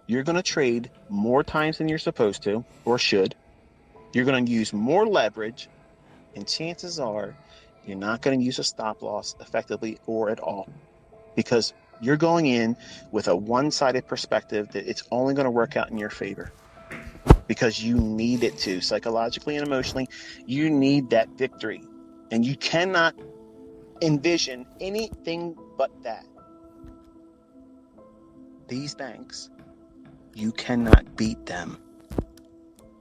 You're going to trade more times than you're supposed to or should. You're going to use more leverage, and chances are you're not going to use a stop loss effectively or at all, because you're going in with a one-sided perspective that it's only going to work out in your favor because you need it to, psychologically and emotionally. You need that victory, and you cannot envision anything but that. These banks, you cannot beat them.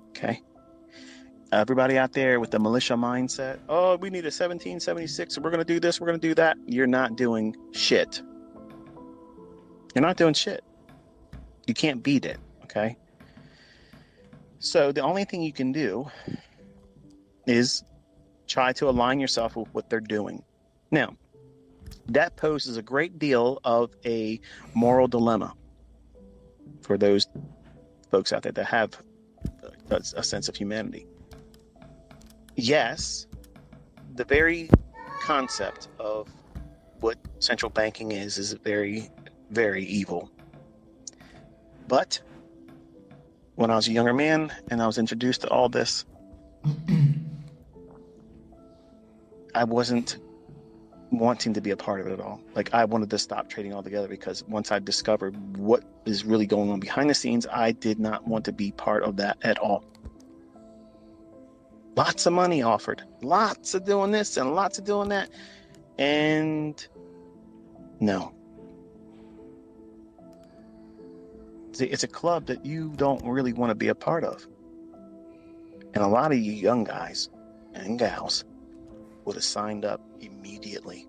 Okay? Everybody out there with the militia mindset, oh, we need a 1776, so we're going to do this, we're going to do that. You're not doing shit. You're not doing shit. You can't beat it, okay? So the only thing you can do is try to align yourself with what they're doing. Now, that poses a great deal of a moral dilemma for those folks out there that have a sense of humanity. Yes, the very concept of what central banking is very, very evil. But when I was a younger man and I was introduced to all this, I wasn't wanting to be a part of it at all. Like, I wanted to stop trading altogether, because once I discovered what is really going on behind the scenes, I did not want to be part of that at all. Lots of money offered, lots of doing this and lots of doing that, and no. It's a club that you don't really want to be a part of. And a lot of you young guys and gals would have signed up immediately.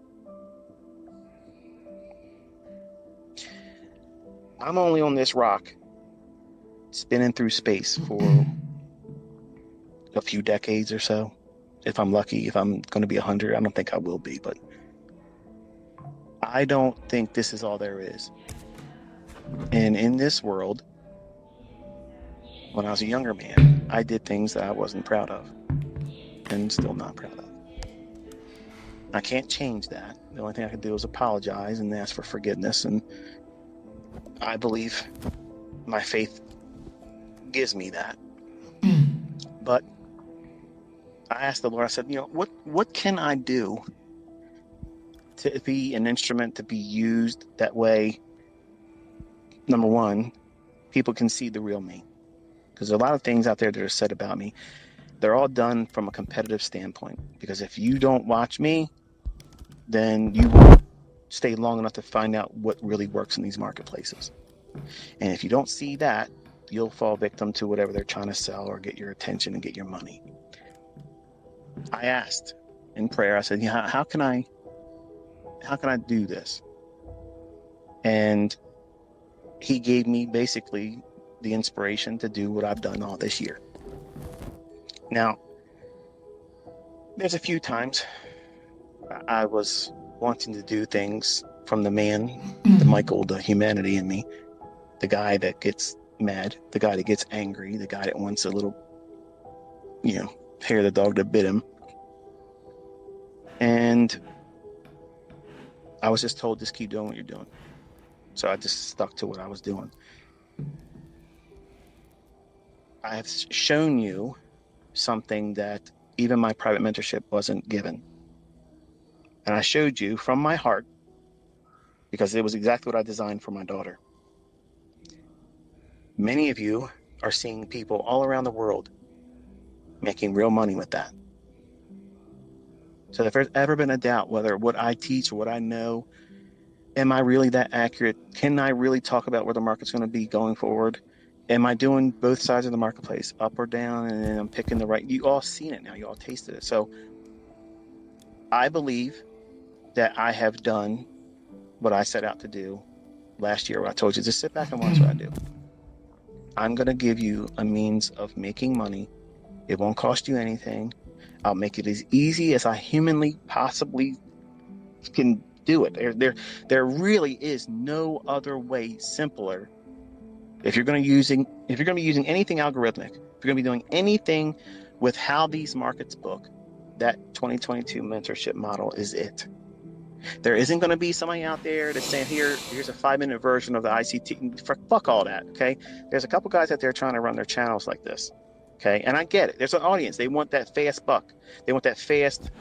I'm only on this rock spinning through space for a few decades or so. If I'm lucky, if I'm going to be 100, I don't think I will be, but I don't think this is all there is. And in this world, when I was a younger man, I did things that I wasn't proud of and still not proud of. I can't change that. The only thing I can do is apologize and ask for forgiveness. And I believe my faith gives me that. But I asked the Lord, I said, what can I do to be an instrument, to be used that way? Number one, people can see the real me. Because there are a lot of things out there that are said about me. They're all done from a competitive standpoint. Because if you don't watch me, then you won't stay long enough to find out what really works in these marketplaces. And if you don't see that, you'll fall victim to whatever they're trying to sell or get your attention and get your money. I asked in prayer, I said, how can I do this? And he gave me basically the inspiration to do what I've done all this year. Now, there's a few times I was wanting to do things from the man, the Michael, the humanity in me, the guy that gets mad, the guy that gets angry, the guy that wants a little, hair of the dog to bit him. And I was just told, just keep doing what you're doing. So I just stuck to what I was doing. I have shown you something that even my private mentorship wasn't given. And I showed you from my heart, because it was exactly what I designed for my daughter. Many of you are seeing people all around the world making real money with that. So if there's ever been a doubt whether what I teach or what I know, am I really that accurate? Can I really talk about where the market's going to be going forward? Am I doing both sides of the marketplace, up or down, and then I'm picking the right? You all seen it now. You all tasted it. So I believe that I have done what I set out to do last year. What I told you, just sit back and watch what I do. I'm going to give you a means of making money. It won't cost you anything. I'll make it as easy as I humanly possibly can do it. There really is no other way simpler. If you're going to be using anything algorithmic, if you're going to be doing anything with how these markets book, that 2022 mentorship model is it. There isn't going to be somebody out there that's saying, here's a 5-minute version of the ICT. Fuck all that, okay? There's a couple guys out there trying to run their channels like this, okay? And I get it. There's an audience. They want that fast buck. They want that fast,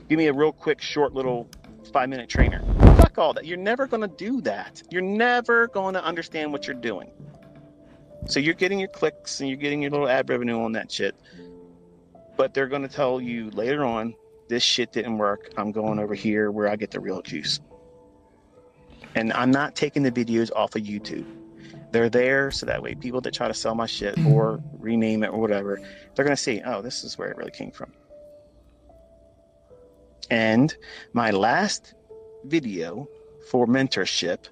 give me a real quick, short little 5-minute trainer. Fuck all that. You're never going to do that. You're never going to understand what you're doing. So you're getting your clicks and you're getting your little ad revenue on that shit. But they're going to tell you later on, this shit didn't work. I'm going over here where I get the real juice. And I'm not taking the videos off of YouTube. They're there so that way people that try to sell my shit or rename it or whatever, they're going to see, oh, this is where it really came from. And my last video for mentorship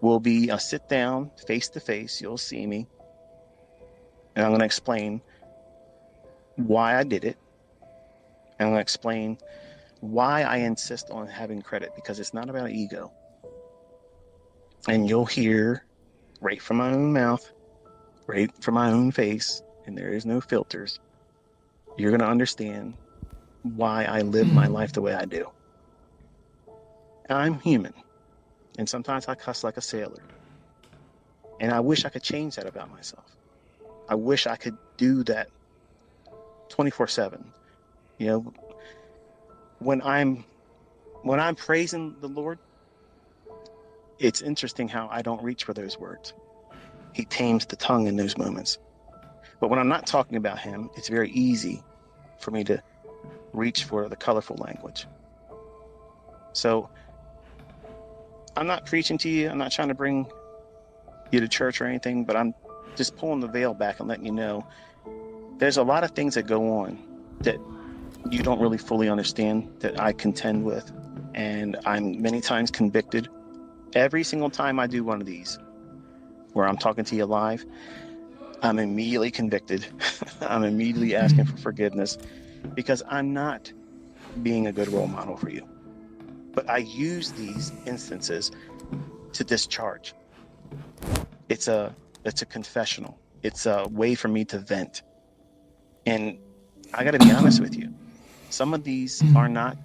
will be a sit down face to face. You'll see me. And I'm going to explain why I did it. And I'm going to explain why I insist on having credit, because it's not about ego. And you'll hear right from my own mouth, right from my own face, and there is no filters. You're going to understand why I live my life the way I do. I'm human, and sometimes I cuss like a sailor. And I wish I could change that about myself. I wish I could do that 24/7. You know, when I'm praising the Lord, it's interesting how I don't reach for those words. He tames the tongue in those moments. But when I'm not talking about him, it's very easy for me to reach for the colorful language. So I'm not preaching to you. I'm not trying to bring you to church or anything, but I'm just pulling the veil back and letting you know there's a lot of things that go on that you don't really fully understand, that I contend with, and I'm many times convicted. Every single time I do one of these where I'm talking to you live, I'm immediately convicted. I'm immediately asking for forgiveness because I'm not being a good role model for you. But I use these instances to discharge. It's a confessional. It's a way for me to vent. And I got to be honest with you. Some of these are not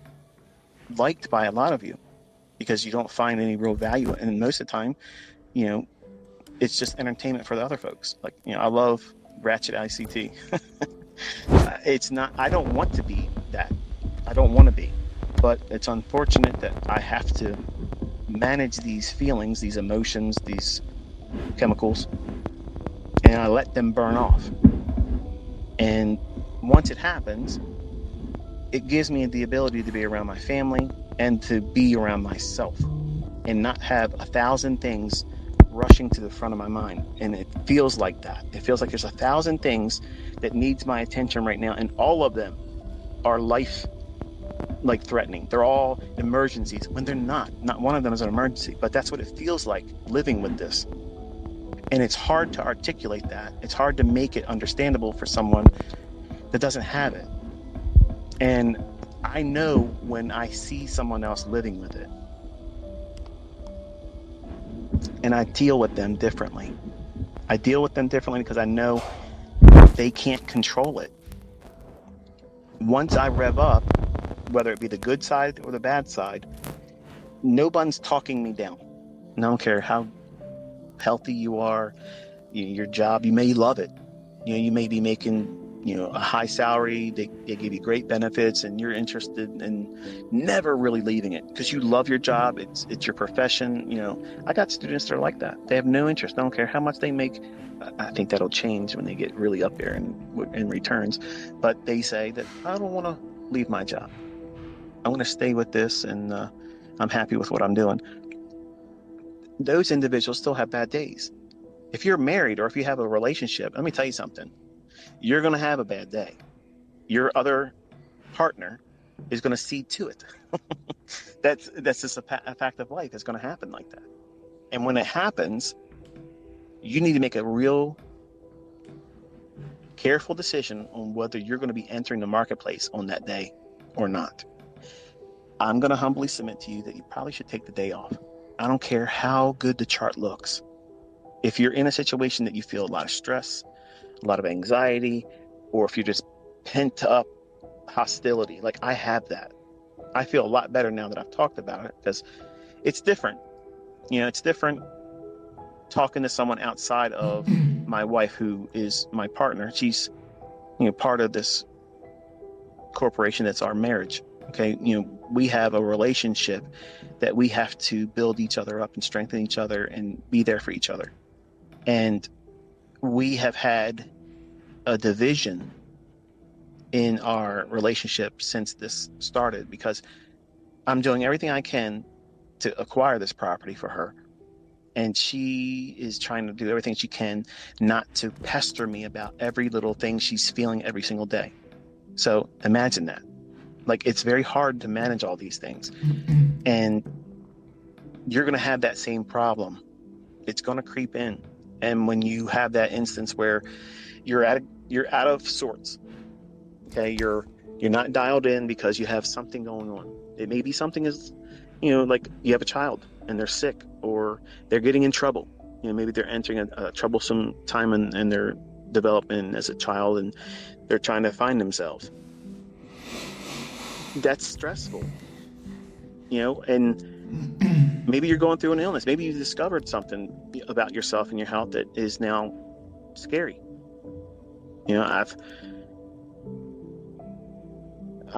liked by a lot of you because you don't find any real value. And most of the time, you know, it's just entertainment for the other folks. Like, you know, I love Ratchet ICT. It's not, I don't want to be that. I don't want to be. But it's unfortunate that I have to manage these feelings, these emotions, these chemicals, and I let them burn off. And once it happens, it gives me the ability to be around my family and to be around myself and not have 1,000 things rushing to the front of my mind. And it feels like that. It feels like there's 1,000 things that needs my attention right now, and all of them are life like threatening. They're all emergencies when they're not. Not one of them is an emergency, but that's what it feels like living with this. And it's hard to articulate that. It's hard to make it understandable for someone that doesn't have it. And I know when I see someone else living with it, and I deal with them differently. I deal with them differently because I know they can't control it. Once I rev up, whether it be the good side or the bad side, nobody's talking me down. And I don't care how healthy you are, your job, you may love it. You know, you may be making, you know, a high salary, they give you great benefits, and you're interested in never really leaving it because you love your job. It's your profession. You know, I got students that are like that. They have no interest. I don't care how much they make. I think that'll change when they get really up there in returns. But they say that I don't want to leave my job. I'm going to stay with this, and I'm happy with what I'm doing. Those individuals still have bad days. If you're married or if you have a relationship, let me tell you something. You're going to have a bad day. Your other partner is going to see to it. That's just a fact of life. It's going to happen like that. And when it happens, you need to make a real careful decision on whether you're going to be entering the marketplace on that day or not. I'm going to humbly submit to you that you probably should take the day off. I don't care how good the chart looks. If you're in a situation that you feel a lot of stress, a lot of anxiety, or if you're just pent up hostility, like I have that, I feel a lot better now that I've talked about it, because it's different. It's different talking to someone outside of my wife, who is my partner. She's, part of this corporation that's our marriage. Okay. We have a relationship that we have to build each other up and strengthen each other and be there for each other. And we have had a division in our relationship since this started, because I'm doing everything I can to acquire this property for her. And she is trying to do everything she can not to pester me about every little thing she's feeling every single day. So imagine that. Like, it's very hard to manage all these things. And you're going to have that same problem. It's going to creep in. And when you have that instance where you're out of sorts, okay, you're not dialed in because you have something going on. It may be something as, like you have a child and they're sick, or they're getting in trouble. Maybe they're entering a troublesome time in their development as a child, and they're trying to find themselves. That's stressful, and maybe you're going through an illness. Maybe you discovered something about yourself and your health that is now scary. I've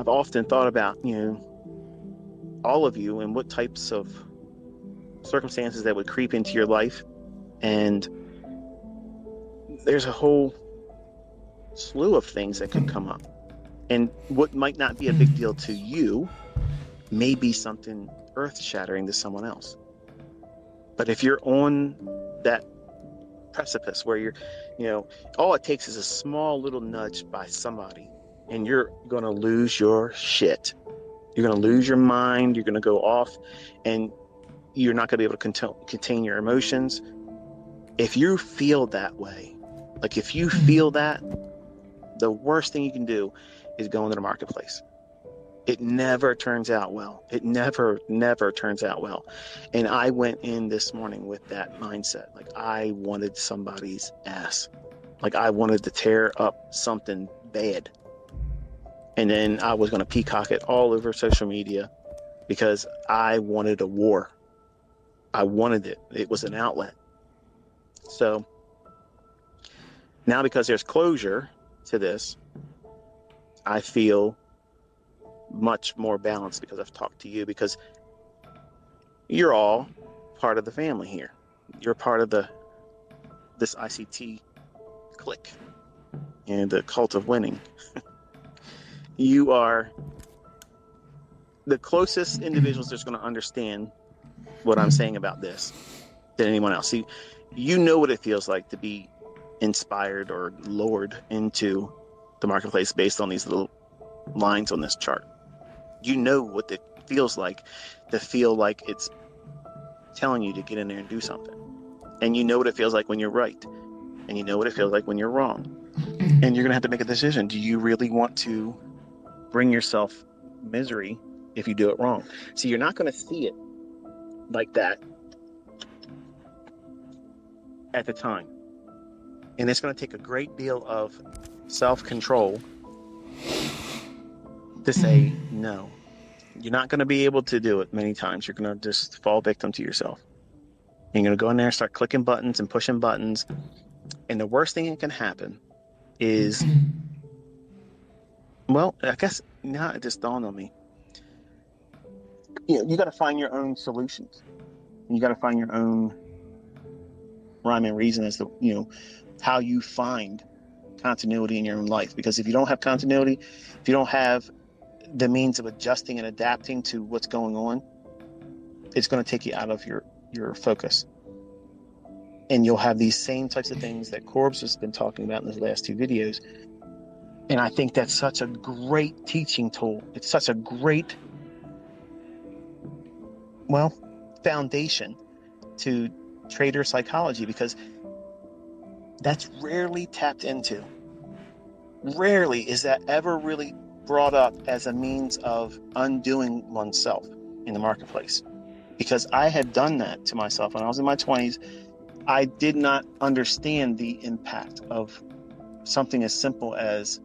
often thought about, all of you and what types of circumstances that would creep into your life. And there's a whole slew of things that could come up. And what might not be a big deal to you may be something earth-shattering to someone else. But if you're on that precipice where you're, all it takes is a small little nudge by somebody, and you're going to lose your shit. You're going to lose your mind. You're going to go off, and you're not going to be able to contain your emotions. If you feel that way, like if you feel that, the worst thing you can do is go into the marketplace. It never turns out well. It never turns out well. And I went in this morning with that mindset. Like, I wanted somebody's ass. Like, I wanted to tear up something bad. And then I was going to peacock it all over social media because I wanted a war. I wanted it. It was an outlet. So now, because there's closure to this, I feel much more balanced because I've talked to you, because you're all part of the family here. You're part of this ICT clique and the cult of winning. You are the closest individuals that's going to understand what I'm saying about this than anyone else. See, you know what it feels like to be inspired or lured into the marketplace based on these little lines on this chart. You know what it feels like to feel like it's telling you to get in there and do something. And you know what it feels like when you're right. And you know what it feels like when you're wrong. And you're going to have to make a decision. Do you really want to bring yourself misery if you do it wrong? See, you're not going to see it like that at the time. And it's going to take a great deal of self-control to say no. You're not going to be able to do it many times. You're going to just fall victim to yourself. You're going to go in there and start clicking buttons and pushing buttons. And the worst thing that can happen is, well, I guess now it just dawned on me. You got to find your own solutions. You got to find your own rhyme and reason as to, how you find continuity in your own life. Because if you don't have continuity, if you don't have the means of adjusting and adapting to what's going on, it's going to take you out of your focus. And you'll have these same types of things that Corbs has been talking about in his last two videos. And I think that's such a great teaching tool. It's such a great, foundation to trader psychology, because that's rarely tapped into. Rarely is that ever really brought up as a means of undoing oneself in the marketplace. Because I had done that to myself when I was in my 20s. I did not understand the impact of something as simple as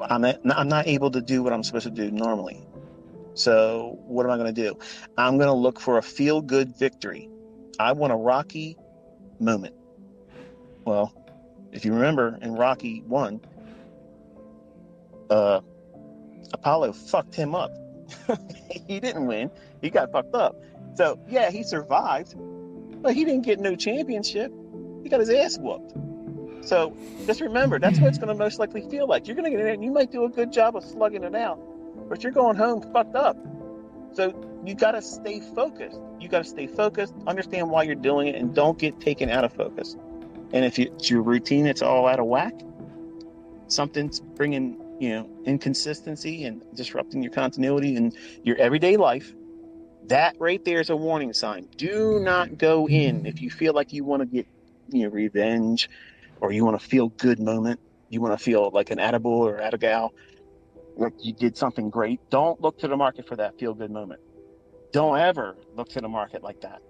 I'm not able to do what I'm supposed to do normally. So what am I going to do? I'm going to look for a feel-good victory. I want a Rocky moment. Well, if you remember in Rocky 1, Apollo fucked him up. He didn't win. He got fucked up. So yeah, he survived, but he didn't get no championship. He got his ass whooped. So just remember, that's what it's going to most likely feel like. You're going to get in there and you might do a good job of slugging it out, but you're going home fucked up. So you got to stay focused. You got to stay focused, understand why you're doing it, and don't get taken out of focus. And if it's your routine, it's all out of whack, something's bringing, inconsistency and disrupting your continuity in your everyday life, that right there is a warning sign. Do not go in if you feel like you want to get, revenge, or you want to feel good moment. You want to feel like an attaboy or attagal, like you did something great. Don't look to the market for that feel good moment. Don't ever look to the market like that.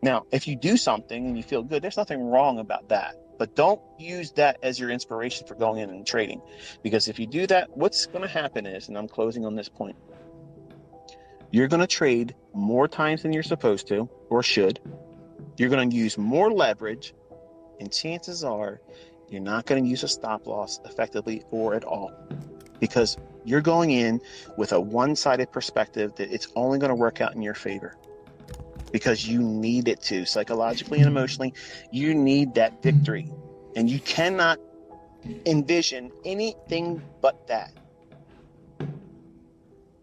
Now, if you do something and you feel good, there's nothing wrong about that. But don't use that as your inspiration for going in and trading. Because if you do that, what's going to happen is, and I'm closing on this point, you're going to trade more times than you're supposed to or should. You're going to use more leverage, and chances are you're not going to use a stop loss effectively or at all, because you're going in with a one-sided perspective that it's only going to work out in your favor, because you need it to, psychologically and emotionally. You need that victory, and you cannot envision anything but that.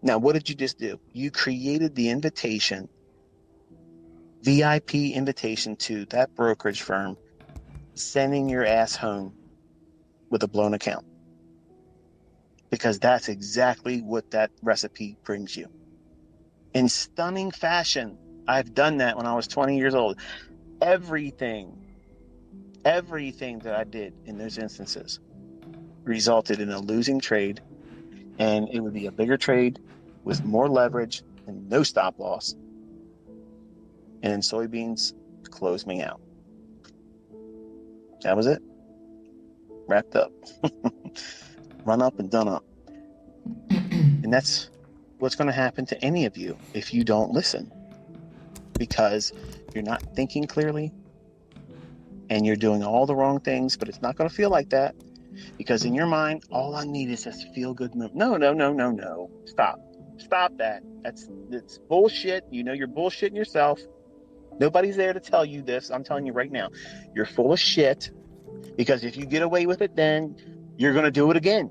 Now, what did you just do? You created the invitation, VIP invitation, to that brokerage firm, sending your ass home with a blown account, because that's exactly what that recipe brings you in stunning fashion. I've done that when I was 20 years old. Everything that I did in those instances resulted in a losing trade, and it would be a bigger trade with more leverage and no stop loss. And soybeans closed me out. That was it. Wrapped up. Run up and done up. And that's what's going to happen to any of you if you don't listen, because you're not thinking clearly and you're doing all the wrong things. But it's not going to feel like that, because in your mind, all I need is this feel good moment. No. Stop that. It's bullshit. You're bullshitting yourself. Nobody's there to tell you this. I'm telling you right now, you're full of shit, because if you get away with it, then you're going to do it again.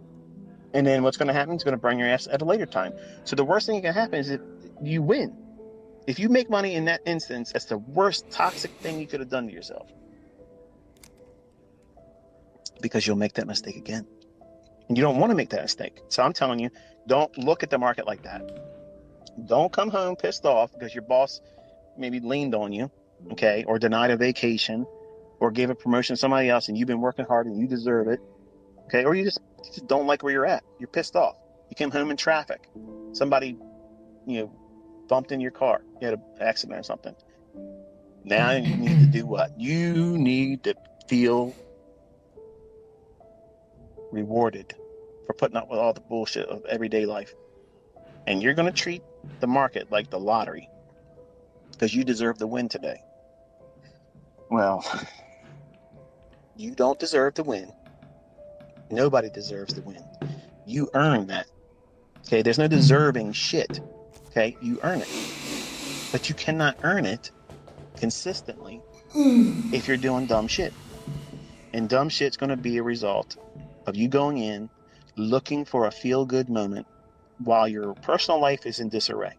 And then what's going to happen is going to burn your ass at a later time. So the worst thing that can happen is if you win. If you make money in that instance, that's the worst toxic thing you could have done to yourself, because you'll make that mistake again. And you don't want to make that mistake. So I'm telling you, don't look at the market like that. Don't come home pissed off because your boss maybe leaned on you, okay, or denied a vacation, or gave a promotion to somebody else, and you've been working hard and you deserve it, okay, or you just don't like where you're at. You're pissed off. You came home in traffic. Somebody, bumped in your car. You had an accident or something. Now you need to do what? You need to feel rewarded for putting up with all the bullshit of everyday life. And you're going to treat the market like the lottery, because you deserve the win today. Well, you don't deserve to win. Nobody deserves to win. You earn that. Okay, there's no deserving shit. Okay, you earn it. But you cannot earn it consistently if you're doing dumb shit. And dumb shit's going to be a result of you going in looking for a feel-good moment while your personal life is in disarray.